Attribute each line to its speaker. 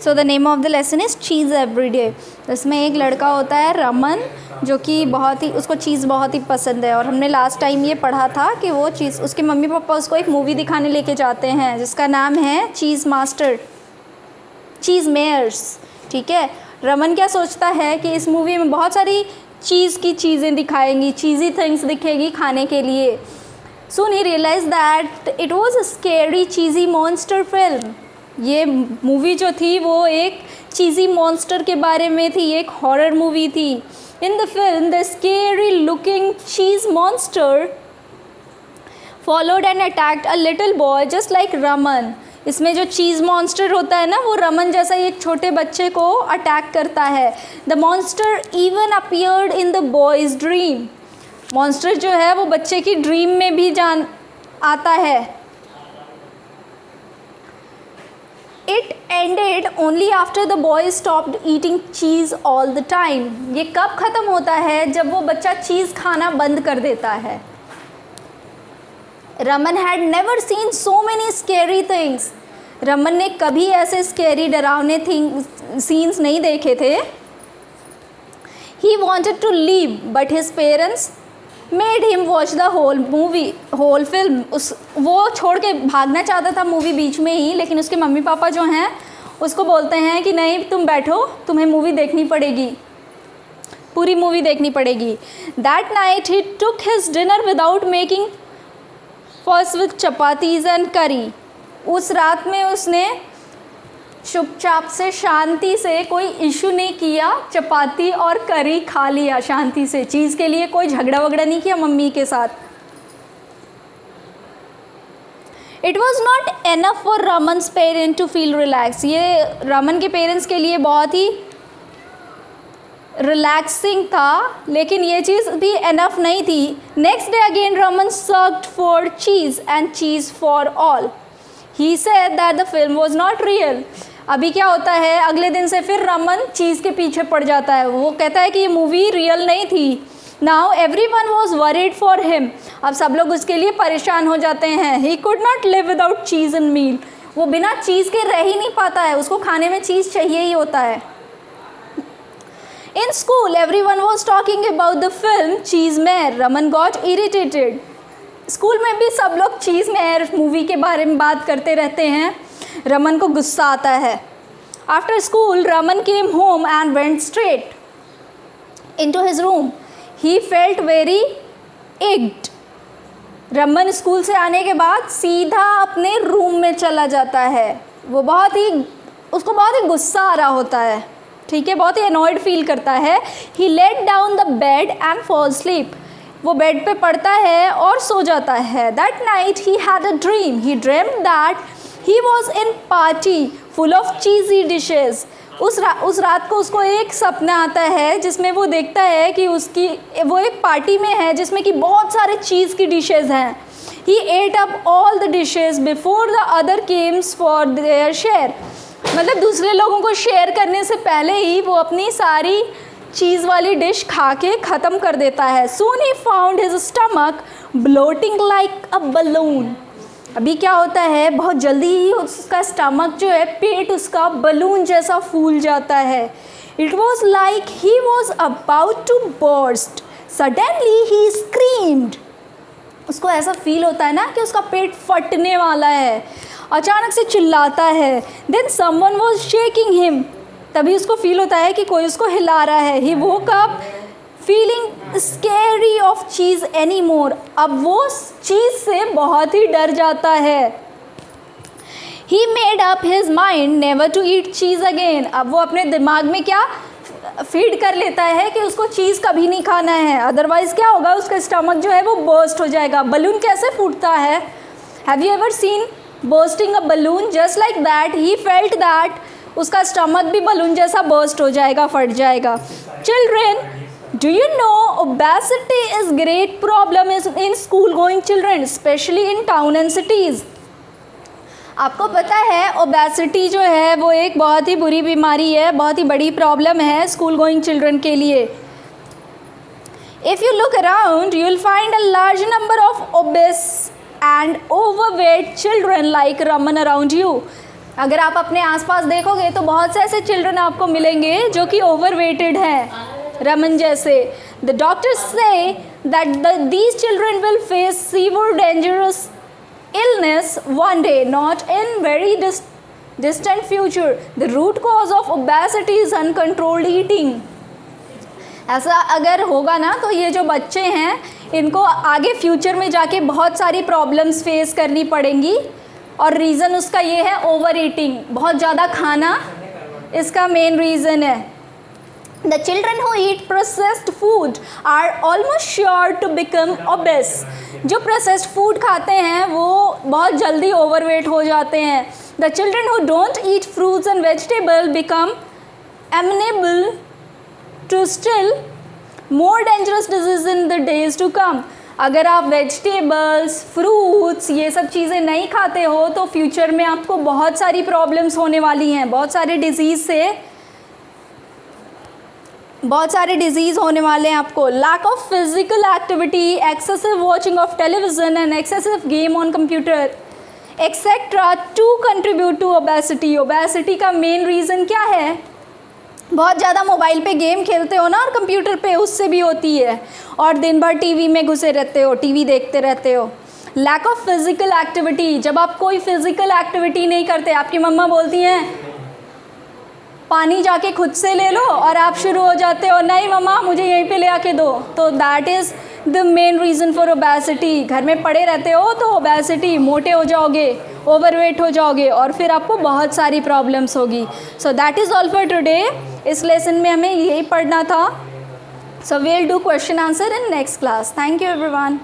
Speaker 1: So the name of the lesson is cheese everyday. तो इसमें एक लड़का होता है रमन, जो कि बहुत ही उसको चीज़ बहुत ही पसंद है। और हमने लास्ट टाइम ये पढ़ा था कि वो चीज़ उसके मम्मी पापा उसको एक मूवी दिखाने लेके जाते हैं जिसका नाम है चीज़ मेयर्स। ठीक है, रमन क्या सोचता है कि इस मूवी में बहुत सारी चीज़ की चीज़ें दिखाएंगी, चीज़ी थिंग्स दिखेगी खाने के लिए। Soon he realized that it was a scary cheesy monster film। ये मूवी जो थी वो एक चीज़ी मॉन्स्टर के बारे में थी, एक हॉरर मूवी थी। In the film, the scary looking cheese monster followed and attacked a little boy just like Raman। इसमें जो चीज़ मॉन्स्टर होता है ना, वो रमन जैसा ही एक छोटे बच्चे को अटैक करता है। The monster even appeared in the boy's dream। Monster जो है वो बच्चे की ड्रीम में भी आता है। It ended only after the boy stopped eating cheese all the time. ये कब ख़त्म होता है? जब वो बच्चा चीज़ खाना बंद कर देता है। Raman had never seen so many scary things. Raman ने कभी ऐसे स्केरी डरावने सीन्स नहीं देखे थे। He wanted to leave but his parents made him watch the whole film. वो छोड़ के भागना चाहता था मूवी बीच में ही, लेकिन उसके मम्मी पापा जो हैं उसको बोलते हैं कि नहीं, तुम बैठो, तुम्हें मूवी देखनी पड़ेगी, पूरी मूवी देखनी पड़ेगी। That night he took his dinner without making first with chapatis and करी। उस रात में उसने चुपचाप से शांति से, कोई इशू नहीं किया, चपाती और करी खा लिया शांति से। चीज़ के लिए कोई झगड़ा वगड़ा नहीं किया मम्मी के साथ। It was not enough for Raman's parent to feel relax. ये रमन के पेरेंट्स के लिए बहुत ही रिलैक्सिंग था, लेकिन ये चीज़ भी एनफ नहीं थी। Next day again Raman served for cheese and cheese for all. He said that the film was not real. अभी क्या होता है, अगले दिन से फिर रमन चीज़ के पीछे पड़ जाता है। वो कहता है कि ये मूवी रियल नहीं थी। Now everyone was worried for him. अब सब लोग उसके लिए परेशान हो जाते हैं। He could not live without cheese and meal. वो बिना चीज़ के रह ही नहीं पाता है, उसको खाने में चीज़ चाहिए ही होता है। In school everyone was talking about the film cheese mayor. Raman got irritated. School में भी सब लोग चीज़ मेयर मूवी के बारे में बात करते रहते हैं। रमन को गुस्सा आता है। After school Raman came home and went straight into his room. He felt very irked. Raman school से आने के बाद सीधा अपने रूम में चला जाता है। उसको बहुत ही गुस्सा आ रहा होता है। ठीक है, बहुत ही अनॉयड फील करता है। He let down the bed and fall sleep. वो बेड पे पड़ता है और सो जाता है। That night he had a dream. He dreamed that he was in party full of cheesy dishes. उस रात को उसको एक सपना आता है जिसमें वो देखता है कि वो एक पार्टी में है जिसमें कि बहुत सारे चीज़ की डिशेज़ हैं। He ate up all the dishes before the other comes for their share. मतलब दूसरे लोगों को शेयर करने से पहले ही वो अपनी सारी चीज़ वाली डिश खा के ख़त्म कर देता है। Soon he found his stomach bloating like a balloon. अभी क्या होता है, बहुत जल्दी ही उसका स्टमक जो है, पेट उसका बलून जैसा फूल जाता है। It was like he was about to burst. Suddenly he screamed. उसको ऐसा फील होता है ना कि उसका पेट फटने वाला है। अचानक से चिल्लाता है। Then someone was shaking him. तभी उसको फील होता है कि कोई उसको हिला रहा है। He woke up feeling scary of cheese any more. अब वो चीज़ से बहुत ही डर जाता है। He made up his mind never to eat cheese again. अब वो अपने दिमाग में क्या फीड कर लेता है कि उसको चीज़ कभी नहीं खाना है, अदरवाइज़ क्या होगा, उसका स्टमक जो है वो बर्स्ट हो जाएगा। बलून कैसे फूटता है? Have you ever seen bursting a balloon? Just like that he felt that उसका स्टमक भी बलून जैसा बर्स्ट हो जाएगा, फट जाएगा। Children, do you know obesity is great problem in school going children, especially in town and cities? आपको पता है ओबेसिटी जो है वो एक बहुत ही बुरी बीमारी है, बहुत ही बड़ी प्रॉब्लम है स्कूल गोइंग चिल्ड्रन के लिए। If you look around, you will find a large number of obese and overweight children like Raman around you. अगर आप अपने आसपास देखोगे तो बहुत से ऐसे चिल्ड्रन आपको मिलेंगे जो कि ओवरवेटेड हैं, रमन जैसे। The doctors say that these children will face severe dangerous illness one day, not in very distant future. The root cause of obesity is uncontrolled eating. ऐसा अगर होगा ना तो ये जो बच्चे हैं इनको आगे फ्यूचर में जाके बहुत सारी प्रॉब्लम्स फेस करनी पड़ेंगी, और रीज़न उसका ये है ओवर ईटिंग, बहुत ज़्यादा खाना इसका मेन रीज़न है। The children who eat processed food are almost sure to become obese. जो processed food खाते हैं वो बहुत जल्दी overweight हो जाते हैं। The children who don't eat fruits and vegetables become amenable to still more dangerous disease in the days to come. अगर आप वेजिटेबल्स, फ्रूट्स, ये सब चीज़ें नहीं खाते हो तो फ्यूचर में आपको बहुत सारी प्रॉब्लम्स होने वाली हैं, बहुत सारे डिजीज़ होने वाले हैं आपको। Lack of physical activity, excessive watching of television and excessive game on computer etcetera to contribute to obesity. Obesity का मेन रीज़न क्या है? बहुत ज़्यादा मोबाइल पे गेम खेलते हो ना, और कंप्यूटर पे, उससे भी होती है, और दिन भर टीवी में घुसे रहते हो, टीवी देखते रहते हो। लैक ऑफ फिजिकल एक्टिविटी, जब आप कोई फिजिकल एक्टिविटी नहीं करते, आपकी मम्मा बोलती हैं पानी जाके खुद से ले लो, और आप शुरू हो जाते हो नहीं मम्मा मुझे यहीं पे ले आके दो, तो that is the main reason for obesity. घर में पड़े रहते हो तो ओबेसिटी, मोटे हो जाओगे, ओवरवेट हो जाओगे, और फिर आपको बहुत सारी प्रॉब्लम्स होगी। So that is all for today. इस लेसन में हमें यही पढ़ना था। So we will do question answer in next class. Thank you everyone.